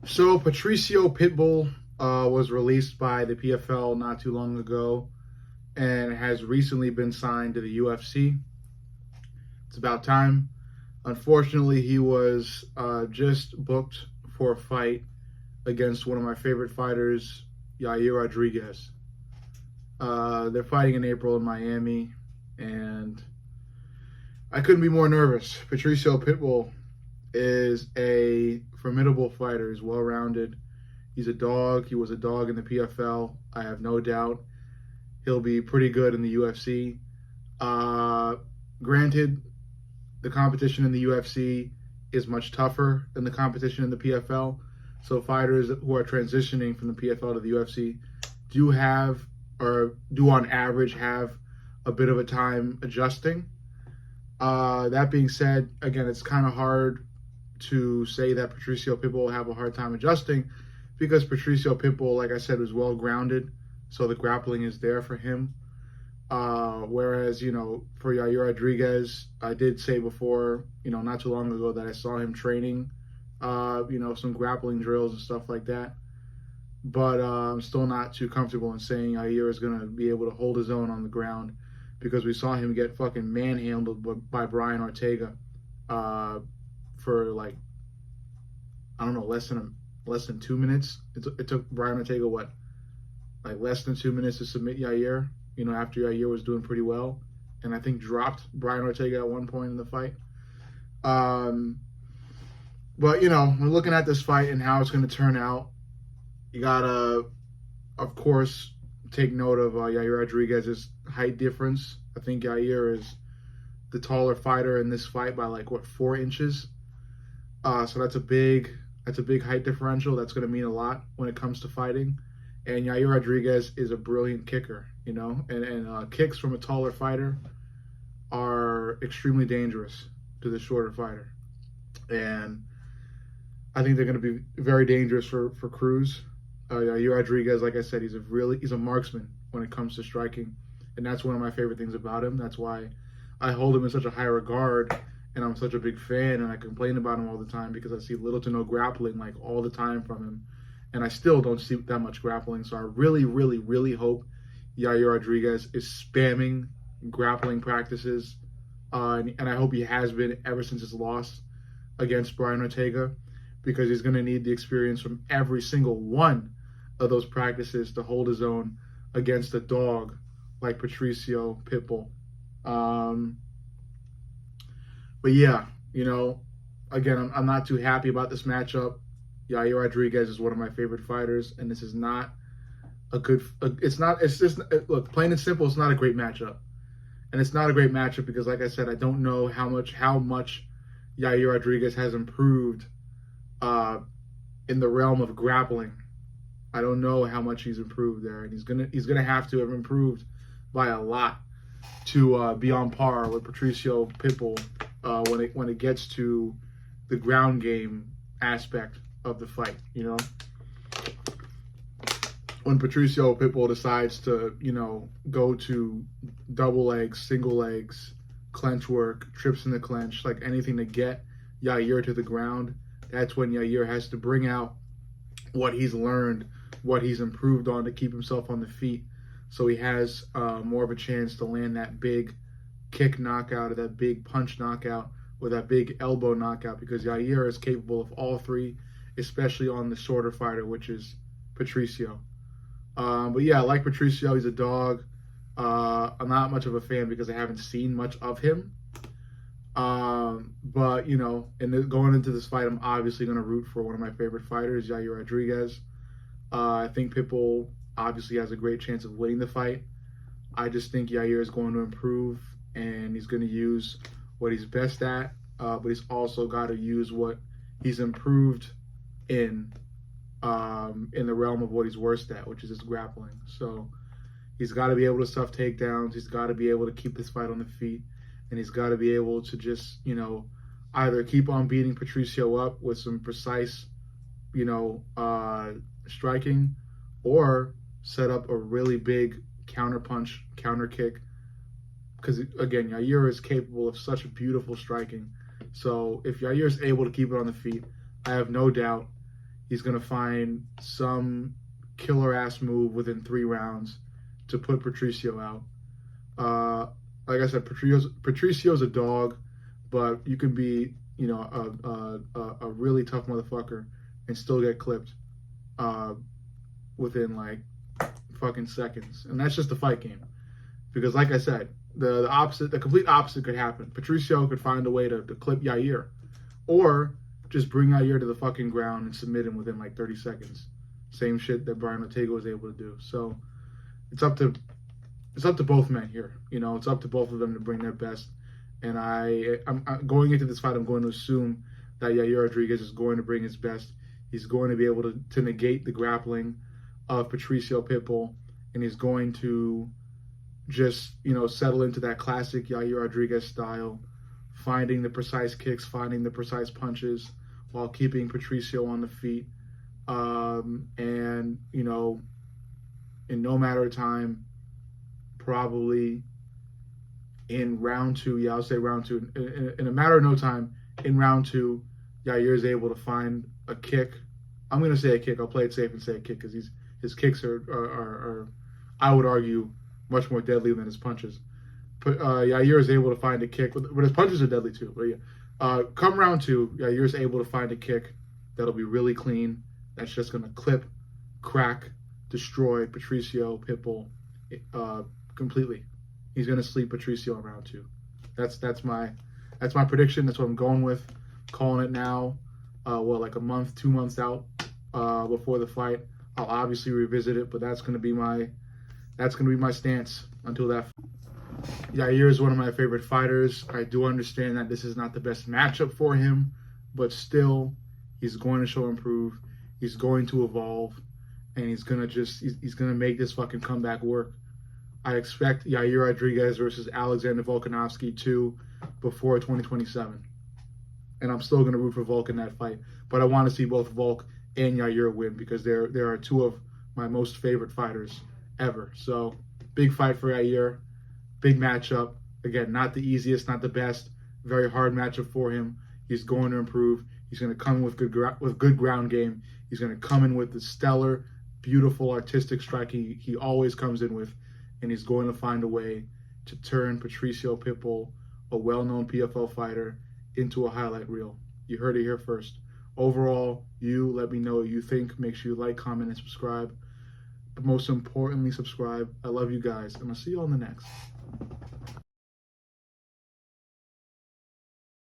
So Patrício Pitbull was released by the PFL not too long ago and has recently been signed to the UFC. It's about time. Unfortunately, he was just booked for a fight against one of my favorite fighters, Yair Rodríguez. They're fighting in April in Miami, and I couldn't be more nervous. Patrício Pitbull is a formidable fighter. He's well-rounded. He's a dog. He was a dog in the PFL. I have no doubt he'll be pretty good in the UFC. Granted, the competition in the UFC is much tougher than the competition in the PFL. So fighters who are transitioning from the PFL to the UFC do have, or do on average have, a bit of a time adjusting. That being said, again, it's kind of hard to say that Patrício Pitbull will have a hard time adjusting because Patrício Pitbull, like I said, was well grounded, so the grappling is there for him. Whereas, for Yair Rodríguez, I did say before, not too long ago that I saw him training, some grappling drills and stuff like that. But I'm still not too comfortable in saying Yair is going to be able to hold his own on the ground because we saw him get fucking manhandled by Brian Ortega for like, I don't know, less than 2 minutes. It took Brian Ortega less than 2 minutes to submit Yair. After Yair was doing pretty well, and I think dropped Brian Ortega at one point in the fight. But we're looking at this fight and how it's going to turn out. You gotta, of course, take note of Yair Rodríguez's height difference. I think Yair is the taller fighter in this fight by 4 inches. So that's a big height differential. That's going to mean a lot when it comes to fighting. And Yair Rodríguez is a brilliant kicker, and kicks from a taller fighter are extremely dangerous to the shorter fighter. And I think they're going to be very dangerous for Cruz. Yair Rodríguez, like I said, he's a marksman when it comes to striking. And that's one of my favorite things about him. That's why I hold him in such a high regard, and I'm such a big fan, and I complain about him all the time because I see little to no grappling all the time from him. And I still don't see that much grappling. So I really, really, really hope Yair Rodríguez is spamming grappling practices. And I hope he has been ever since his loss against Brian Ortega, because he's going to need the experience from every single one of those practices to hold his own against a dog like Patrício Pitbull. But yeah, again, I'm not too happy about this matchup. Yair Rodríguez is one of my favorite fighters, and this is not a good. Look, plain and simple, it's not a great matchup, and it's not a great matchup because, like I said, I don't know how much Yair Rodríguez has improved in the realm of grappling. I don't know how much he's improved there, and he's gonna have to have improved by a lot to be on par with Patrício Pitbull when it gets to the ground game aspect of the fight. When Patrício Pitbull decides to go to double legs, single legs, clench work, trips in the clench, anything to get Yair to the ground, that's when Yair has to bring out what he's learned, what he's improved on to keep himself on the feet, so he has more of a chance to land that big kick knockout or that big punch knockout or that big elbow knockout, because Yair is capable of all three, especially on the shorter fighter, which is Patrício. But yeah, like Patrício, he's a dog. I'm not much of a fan because I haven't seen much of him. But going into this fight, I'm obviously going to root for one of my favorite fighters, Yair Rodríguez. I think Pitbull obviously has a great chance of winning the fight. I just think Yair is going to improve, and he's going to use what he's best at, but he's also got to use what he's improved in the realm of what he's worst at, which is his grappling. So he's got to be able to stuff takedowns. He's got to be able to keep this fight on the feet, and he's got to be able to just either keep on beating Patrício up with some precise striking, or set up a really big counter punch, counter kick, because again, Yair is capable of such beautiful striking. So if Yair is able to keep it on the feet, I have no doubt he's going to find some killer ass move within 3 rounds to put Patrício out. Like I said, Patricio's a dog, but you can be, you know, a really tough motherfucker and still get clipped within like fucking seconds, and that's just the fight game. Because like I said, the complete opposite could happen. Patrício could find a way to clip Yair, or just bring Yair to the fucking ground and submit him within like 30 seconds. Same shit that Brian Ortega was able to do. So it's up to both men here. You know, it's up to both of them to bring their best. And I'm going into this fight, I'm going to assume that Yair Rodríguez is going to bring his best. He's going to be able to negate the grappling of Patrício Pitbull, and he's going to just, you know, settle into that classic Yair Rodríguez style, finding the precise kicks, finding the precise punches, while keeping Patrício on the feet. And, you know, in no matter of time, probably in round 2, yeah, I'll say round 2, in a matter of no time, in round 2, Yair is able to find a kick. I'm going to say a kick. I'll play it safe and say a kick, because his kicks are, I would argue, much more deadly than his punches. But Yair is able to find a kick, but his punches are deadly too. But yeah, come round 2, Yair is able to find a kick that'll be really clean. That's just going to clip, crack, destroy Patrício Pitbull completely. He's going to sleep Patrício in round 2. That's my prediction. That's what I'm going with. Calling it now. Like a month, 2 months out before the fight. I'll obviously revisit it, but that's going to be my stance until that. Yair is one of my favorite fighters. I do understand that this is not the best matchup for him, but still, he's going to show improve. He's going to evolve, and he's gonna make this fucking comeback work. I expect Yair Rodríguez versus Alexander Volkanovski 2 before 2027. And I'm still going to root for Volk in that fight. But I want to see both Volk and Yair win, because there are 2 of my most favorite fighters ever. So, big fight for Yair. Big matchup. Again, not the easiest, not the best. Very hard matchup for him. He's going to improve. He's going to come in with good ground game. He's going to come in with the stellar, beautiful, artistic strike he always comes in with. And he's going to find a way to turn Patrício Pitbull, a well-known PFL fighter, into a highlight reel. You heard it here first. Overall, let me know what you think. Make sure you like, comment, and subscribe. But most importantly, subscribe. I love you guys, and I'll see you on the next.